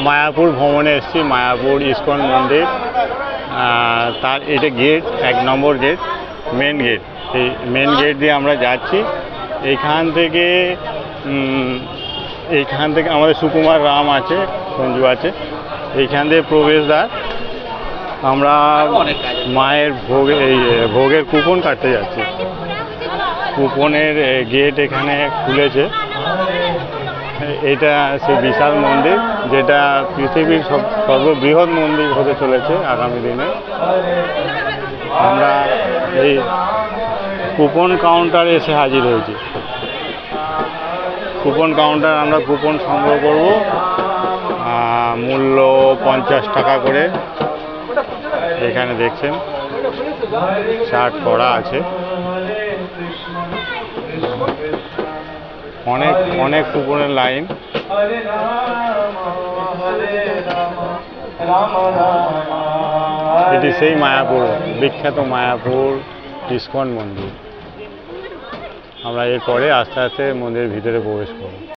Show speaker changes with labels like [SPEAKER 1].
[SPEAKER 1] মায়াপুর ভ্রমণে এসেছি, মায়াপুর ইস্কন মন্দির। তার এটা গেট, 1 নম্বর গেট, মেন গেট। এই মেন গেট দিয়ে আমরা যাচ্ছি। এইখান থেকে আমাদের সুকুমার রাম আছে, সঞ্জু আছে, এইখান থেকে প্রবেশদ্বার। আমরা মায়ের ভোগের কুপন কাটতে যাচ্ছি। কুপনের গেট এখানে খুলেছে। এটা সেই বিশাল মন্দির, যেটা পৃথিবীর সর্ববৃহৎ মন্দির হতে চলেছে আগামী দিনে। আমরা এই কুপন কাউন্টারে এসে হাজির হয়েছি। কুপন কাউন্টার, আমরা কুপন সংগ্রহ করব। মূল্য 50 টাকা করে। এখানে দেখছেন চার্ট করা আছে। অনেক কুপনের লাইন। এটি সেই মায়াপুর, বিখ্যাত মায়াপুর ইস্কন মন্দির। আমরা এরপরে আস্তে আস্তে মন্দিরের ভিতরে প্রবেশ করব।